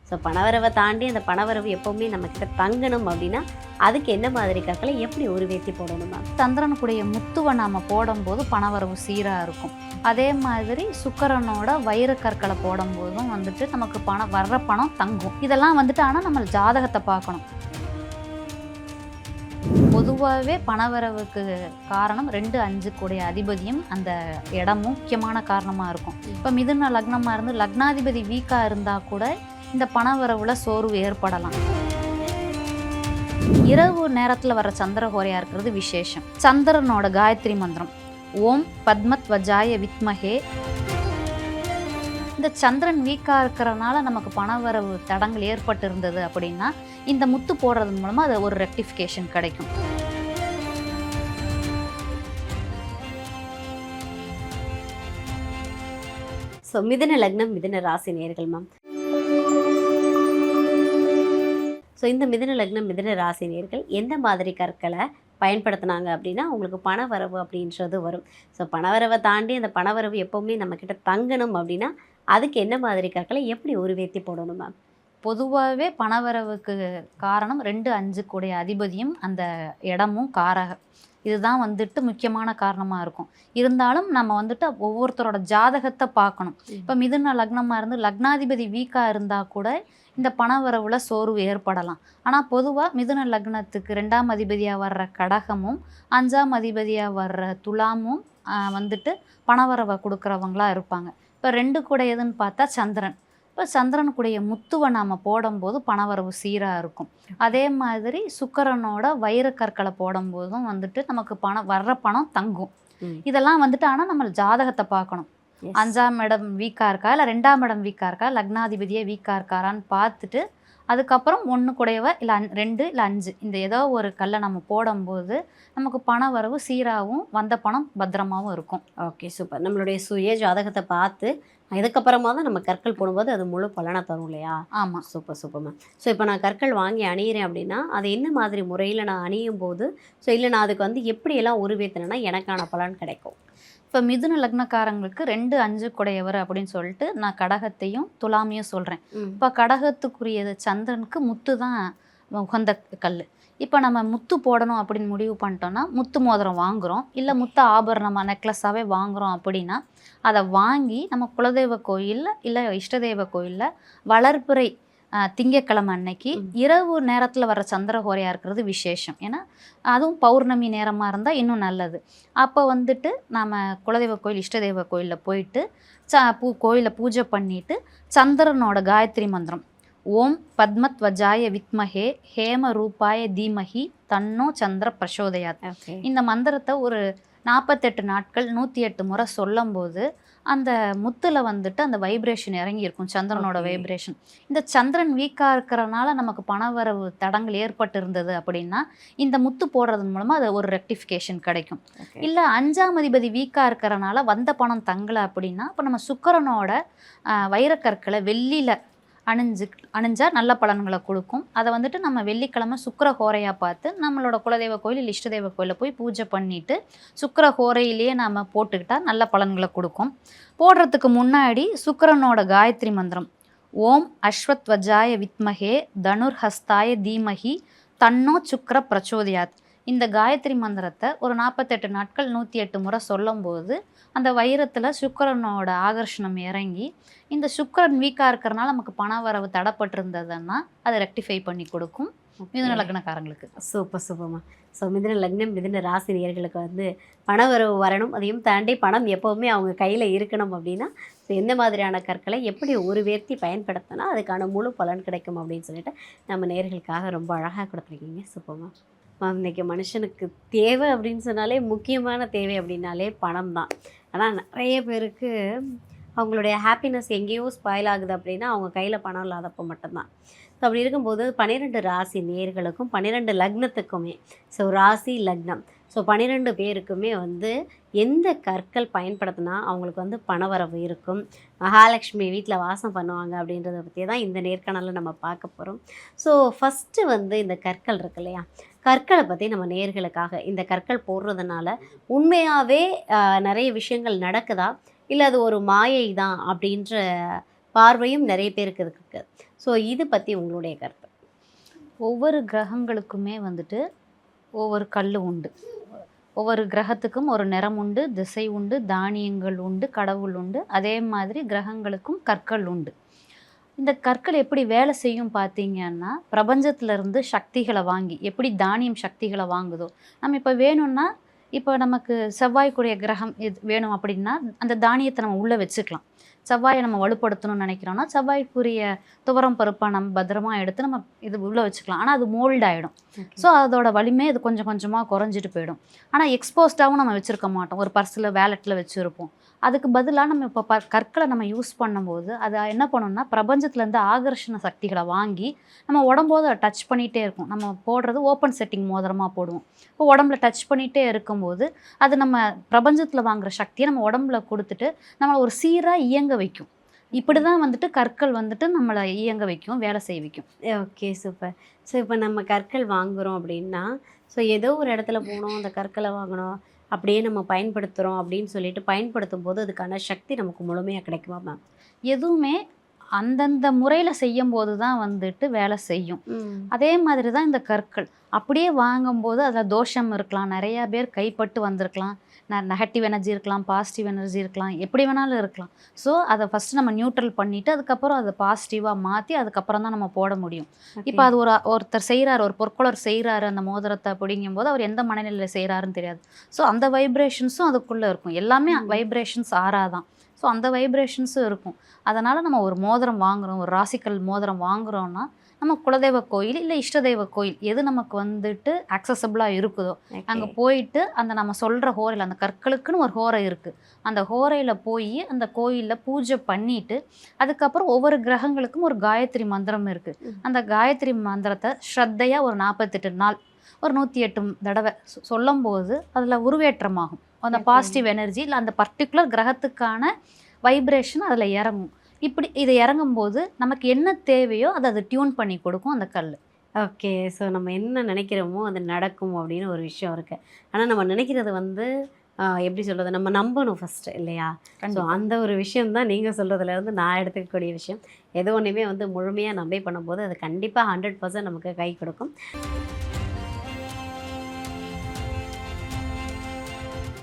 So பணவரவை தாண்டி அந்த பணவரவு எப்போவுமே நம்மக்கிட்ட தங்கணும் அப்படின்னா அதுக்கு என்ன மாதிரி கற்களை எப்படி உருவேற்றி போடணுமா? சந்திரனுக்குடைய முத்துவை நாம் போடும்போது பணவரவு சீராக இருக்கும். அதே மாதிரி சுக்கிரனோட வைரக்கற்களை போடும்போதும் நமக்கு வர்ற பணம் தங்கும். இதெல்லாம் ஆனால் நம்ம ஜாதகத்தை பார்க்கணும். பொதுவாகவே பணவரவுக்கு காரணம் 2, 5 கூடிய அதிபதியும் அந்த இடமும் முக்கியமான காரணமாக இருக்கும். இப்போ மிதுன லக்னமாக இருந்து லக்னாதிபதி வீக்காக இருந்தால் கூட இந்த பணவரவுல சோர்வு ஏற்படலாம். இரவு நேரத்தில் வர சந்திரஹோரையாக இருக்கிறது விசேஷம். சந்திரனோட காயத்ரி மந்திரம் ஓம் பத்மத்வஜாய வித்மஹே. இந்த சந்திரன் வீக்காக இருக்கிறனால நமக்கு பணவரவு தடங்கள் ஏற்பட்டு இருந்தது அப்படின்னா இந்த முத்து போடுறது மூலமாக அது ஒரு ரெக்டிஃபிகேஷன் கிடைக்கும். ஸோ மிதுன லக்னம் மிதுன ராசி நேயர்கள் மேம். ஸோ இந்த மிதுன லக்னம் மிதுன ராசி நேயர்கள் எந்த மாதிரி கற்களை பயன்படுத்தினாங்க அப்படின்னா உங்களுக்கு பணவரவு அப்படின்றது வரும். ஸோ பணவரவை தாண்டி அந்த பணவரவு எப்போவுமே நம்மக்கிட்ட தங்கணும் அப்படின்னா அதுக்கு என்ன மாதிரி கற்களை எப்படி உருவேற்றி போடணும் மேம்? பொதுவாகவே பணவரவுக்கு காரணம் 2, 5 கூடிய அதிபதியும் அந்த இடமும் காரக. இதுதான் முக்கியமான காரணமாக இருக்கும். இருந்தாலும் நம்ம ஒவ்வொருத்தரோட ஜாதகத்தை பார்க்கணும். இப்போ மிதுன லக்னமாக இருந்து லக்னாதிபதி வீக்காக இருந்தால் கூட இந்த பணவரவுல சோர்வு ஏற்படலாம். ஆனால் பொதுவாக மிதுன லக்னத்துக்கு 2ஆம் அதிபதியாக வர்ற கடகமும் 5ஆம் அதிபதியாக வர்ற துலாமும் பணவரவை கொடுக்குறவங்களா இருப்பாங்க. இப்போ 2 கூட எதுன்னு பார்த்தா சந்திரன். இப்போ சந்திரனுக்குடைய முத்துவை நாம் போடும்போது பணவரவு சீராக இருக்கும். அதே மாதிரி சுக்கிரனோட வைரக்கற்களை போடும்போதும் நமக்கு வர்ற பணம் தங்கும். இதெல்லாம் ஆனால் நம்ம ஜாதகத்தை பார்க்கணும். 5ஆம் இடம் வீக்காக இருக்கா இல்லை 2ஆம் இடம் வீக்காக இருக்கா, லக்னாதிபதியே வீக்காக இருக்காரான்னு பார்த்துட்டு அதுக்கப்புறம் 1 கூடையவ இல்லை 2 இல்லை 5 இந்த ஏதோ ஒரு கல்லை நம்ம போடும்போது நமக்கு பண வரவு சீராகவும் வந்த பணம் பத்திரமாகவும் இருக்கும். Okay, super. நம்மளுடைய சுய ஜாதகத்தை பார்த்து இதுக்கப்புறமா தான் நம்ம கற்கள் போடும்போது அது முழு பலனை தரும் இல்லையா? ஆமாம், சூப்பர் சூப்பர் மேம். ஸோ இப்போ நான் கற்கள் வாங்கி அணியிறேன் அப்படின்னா அது என்ன மாதிரி முறையில் நான் அணியும் போது இல்லை நான் அதுக்கு எப்படியெல்லாம் உருவேற்றினேன்னா எனக்கான பலன் கிடைக்கும்? இப்போ மிதுன லக்னக்காரங்களுக்கு 2, 5 கூடையவர் அப்படின்னு சொல்லிட்டு நான் கடகத்தையும் துலாமையும் சொல்கிறேன். இப்போ கடகத்துக்குரியது சந்திரனுக்கு முத்து தான் உகந்த கல். இப்போ நம்ம முத்து போடணும் அப்படின்னு முடிவு பண்ணிட்டோன்னா முத்து மோதிரம் வாங்குகிறோம், இல்லை முத்து ஆபரணமாக நெக்லஸாகவே வாங்குகிறோம் அப்படின்னா அதை வாங்கி நம்ம குலதெய்வ கோயிலில் இல்லை இஷ்டதெய்வ கோயிலில் வளர்பிறை திங்கக்கிழமை அன்னைக்கு இரவு நேரத்தில் வர சந்திரஹோரையாக இருக்கிறது விசேஷம். ஏன்னா அதுவும் பௌர்ணமி நேரமாக இருந்தால் இன்னும் நல்லது. அப்போ நாம் குலதெய்வ கோயில் இஷ்டதெய்வ கோயிலில் போயிட்டு கோயிலை பூஜை பண்ணிவிட்டு சந்திரனோட காயத்ரி மந்திரம் ஓம் பத்மத்வஜாய வித்மஹே ஹேம ரூபாய தீமஹி தன்னோ சந்திர பிரசோதயாத், இந்த மந்திரத்தை ஒரு 48 நாட்கள் 108 முறை சொல்லும் போது அந்த முத்துல அந்த வைப்ரேஷன் இறங்கியிருக்கும், சந்திரனோட வைப்ரேஷன். இந்த சந்திரன் வீக்காக இருக்கிறனால நமக்கு பணவரவு தடங்கள் ஏற்பட்டு இருந்தது அப்படின்னா இந்த முத்து போடுறது மூலமாக அது ஒரு ரெக்டிஃபிகேஷன் கிடைக்கும். இல்லை 5ஆம் அதிபதி வீக்காக இருக்கிறனால வந்த பணம் தங்கலை அப்படின்னா இப்போ நம்ம சுக்கிரனோட வைரக்கற்களை வெள்ளியில் அணிஞ்சால் நல்ல பலன்களை கொடுக்கும். அதை நம்ம வெள்ளிக்கிழமை சுக்கிர ஹோரையாக பார்த்து நம்மளோட குலதெய்வ கோயில் இல்லை இஷ்டதெய்வ கோயிலில் போய் பூஜை பண்ணிவிட்டு சுக்கிர ஹோரையிலேயே நாம் போட்டுக்கிட்டால் நல்ல பலன்களை கொடுக்கும். போடுறதுக்கு முன்னாடி சுக்கிரனோட காயத்ரி மந்திரம் ஓம் அஸ்வத்வஜாய வித்மஹே தனுர்ஹஸ்தாய தீமஹி தன்னோ சுக்கிர பிரச்சோதயாத், இந்த காயத்ரி மந்திரத்தை ஒரு 48 நாட்கள் 108 முறை சொல்லும்போது அந்த வைரத்தில் சுக்கிரனோட ஆகர்ஷணம் இறங்கி இந்த சுக்கிரன் வீக்காக இருக்கிறனால நமக்கு பண வரவு தடைப்பட்டிருந்ததுன்னா அதை ரெக்டிஃபை பண்ணி கொடுக்கும் மிதுன லக்னக்காரங்களுக்கு. சூப்பர் சூப்பர்மா. ஸோ மிதுன லக்னம் மிதுன ராசி நேயர்களுக்கு பணவரவு வரணும், அதையும் தாண்டி பணம் எப்போவுமே அவங்க கையில் இருக்கணும் அப்படின்னா ஸோ எந்த மாதிரியான கற்களை எப்படி உருவேற்றி பயன்படுத்தினா அதுக்கான முழு பலன் கிடைக்கும் அப்படின்னு சொல்லிட்டு நம்ம நேயர்களுக்காக ரொம்ப அழகாக கொடுத்துருக்கீங்க. சூப்பர்மா. மேம், இன்றைக்கி மனுஷனுக்கு தேவை அப்படின்னு சொன்னாலே முக்கியமான தேவை அப்படின்னாலே பணம் தான். ஆனால் நிறைய பேருக்கு அவங்களுடைய ஹாப்பினஸ் எங்கேயோ ஸ்பாயில் ஆகுது அப்படின்னா அவங்க கையில் பணம் இல்லாதப்போ மட்டும்தான். ஸோ அப்படி இருக்கும்போது 12 ராசி நேயர்களுக்கும் 12 லக்னத்துக்குமே ராசி லக்னம் 12 பேருக்குமே எந்த கற்கள் பயன்படுத்தினா அவங்களுக்கு பணவரவு இருக்கும், மகாலட்சுமி வீட்டில் வாசம் பண்ணுவாங்க அப்படின்றத பற்றி தான் இந்த நேர்காணலில் நம்ம பார்க்க போகிறோம். ஸோ ஃபஸ்ட்டு இந்த கற்கள் இருக்கு இல்லையா, கற்களை பற்றி நம்ம நேயர்களுக்காக இந்த கற்கள் போடுறதுனால உண்மையாகவே நிறைய விஷயங்கள் நடக்குதா இல்லை அது ஒரு மாயை தான் அப்படின்ற பார்வையும் நிறைய பேருக்கு இருக்குது. ஸோ இது பற்றி உங்களுடைய கருத்து? ஒவ்வொரு கிரகங்களுக்குமே வந்துட்டு ஒவ்வொரு கல் உண்டு. ஒவ்வொரு கிரகத்துக்கும் ஒரு நிறம் உண்டு, திசை உண்டு, தானியங்கள் உண்டு, கடவுள் உண்டு. அதே மாதிரி கிரகங்களுக்கும் கற்கள் உண்டு. இந்த கற்கள் எப்படி வேலை செய்யும் பார்த்தீங்கன்னா, பிரபஞ்சத்திலிருந்து சக்திகளை வாங்கி, எப்படி தானியம் சக்திகளை வாங்குதோ, நம்ம இப்போ வேணும்னா, இப்போ நமக்கு செவ்வாய்க்குரிய கிரகம் இது வேணும் அப்படின்னா, அந்த தானியத்தை நம்ம உள்ளே வச்சுக்கலாம். செவ்வாயை நம்ம வலுப்படுத்தணும்னு நினைக்கிறோன்னா, செவ்வாய்க்குரிய துவரம் பருப்பை நம்ம பத்திரமா எடுத்து நம்ம இது உள்ளே வச்சுக்கலாம். ஆனால் அது மோல்ட் ஆகிடும். ஸோ அதோட வலிமை இது கொஞ்சம் கொஞ்சமாக குறைஞ்சிட்டு போயிடும். ஆனால் எக்ஸ்போஸ்டாகவும் நம்ம வச்சுருக்க மாட்டோம். ஒரு பர்ஸில் வேலெட்டில் வச்சுருப்போம். அதுக்கு பதிலாக நம்ம இப்போ கற்களை நம்ம யூஸ் பண்ணும்போது அதை என்ன பண்ணணும்னா, பிரபஞ்சத்துலேருந்து ஆகர்ஷண சக்திகளை வாங்கி நம்ம உடம்போது அதை டச் பண்ணிகிட்டே இருக்கும். நம்ம போடுறது ஓப்பன் செட்டிங் மோதிரமாக போடுவோம். இப்போ உடம்புல டச் பண்ணிகிட்டே இருக்கும்போது அது நம்ம பிரபஞ்சத்தில் வாங்குகிற சக்தியை நம்ம உடம்புல கொடுத்துட்டு நம்மளை ஒரு சீராக இயங்க வைக்கும். இப்படி தான் வந்துட்டு கற்கள் வந்துட்டு நம்மளை இயங்க வைக்கும், வேலை செய்ய வைக்கும். Okay, super. ஸோ இப்போ நம்ம கற்கள் வாங்குகிறோம் அப்படின்னா, ஸோ ஏதோ ஒரு இடத்துல போனோம், அந்த கற்களை வாங்கினோம், அப்படியே நம்ம பயன்படுத்துகிறோம் அப்படின்னு சொல்லிட்டு பயன்படுத்தும் போது அதுக்கான சக்தி நமக்கு முழுமையாக கிடைக்குமா மேம்? எதுவுமே அந்தந்த முறையில் செய்யும் போது தான் வந்துட்டு வேலை செய்யும். அதே மாதிரி தான் இந்த கற்கள். அப்படியே வாங்கும்போது அதில் தோஷம் இருக்கலாம், நிறையா பேர் கைப்பட்டு வந்திருக்கலாம், நெகட்டிவ் எனர்ஜி இருக்கலாம், பாசிட்டிவ் எனர்ஜி இருக்கலாம், எப்படி வேணாலும் இருக்கலாம். ஸோ அதை ஃபஸ்ட்டு நம்ம நியூட்ரல் பண்ணிவிட்டு அதுக்கப்புறம் அதை பாசிட்டிவாக மாற்றி அதுக்கப்புறம் தான் நம்ம போட முடியும். இப்போ அது ஒருத்தர் செய்கிறாரு, ஒரு பொற்கொலர் செய்கிறாரு அந்த மோதிரத்தை அப்படிங்கும்போது அவர் எந்த மனநிலையில் செய்கிறாருன்னு தெரியாது. ஸோ அந்த வைப்ரேஷன்ஸும் அதுக்குள்ளே இருக்கும். எல்லாமே வைப்ரேஷன்ஸ் ஆறாதான். ஸோ அந்த வைப்ரேஷன்ஸும் இருக்கும். அதனால் நம்ம ஒரு மோதிரம் வாங்குகிறோம், ஒரு ராசிக்கல் மோதிரம் வாங்குகிறோன்னா, நம்ம குலதெய்வ கோயில் இல்லை இஷ்டதெய்வ கோயில் எது நமக்கு வந்துட்டு அக்சசபிளாக இருக்குதோ அங்கே போயிட்டு அந்த நம்ம சொல்கிற ஹோரையில், அந்த கற்களுக்குன்னு ஒரு ஹோரை இருக்குது, அந்த ஹோரையில் போய் அந்த கோயிலில் பூஜை பண்ணிவிட்டு அதுக்கப்புறம் ஒவ்வொரு கிரகங்களுக்கும் ஒரு காயத்ரி மந்திரம் இருக்குது. அந்த காயத்ரி மந்திரத்தை ஸ்ரத்தையாக ஒரு 48 நாள் ஒரு 108 தடவை சொல்லும்போது அதில் உருவேற்றமாகும். அந்த பாசிட்டிவ் எனர்ஜி இல்லை அந்த பர்டிகுலர் கிரகத்துக்கான வைப்ரேஷன் அதில் இறங்கும். இப்படி இது இறங்கும்போது நமக்கு என்ன தேவையோ அதை டியூன் பண்ணி கொடுக்கும் அந்த கல். ஓகே. ஸோ நம்ம என்ன நினைக்கிறோமோ அது நடக்கும் அப்படின்னு ஒரு விஷயம் இருக்குது. ஆனால் நம்ம நினைக்கிறது வந்து எப்படி சொல்கிறது, நம்ம நம்பணும் ஃபஸ்ட்டு இல்லையா? ஸோ அந்த ஒரு விஷயம் தான் நீங்கள் சொல்கிறதுலேருந்து நான் எடுத்துக்கக்கூடிய விஷயம். எது ஒன்றுமே வந்து முழுமையாக நம்பி பண்ணும்போது அது கண்டிப்பாக 100% நமக்கு கை கொடுக்கும்.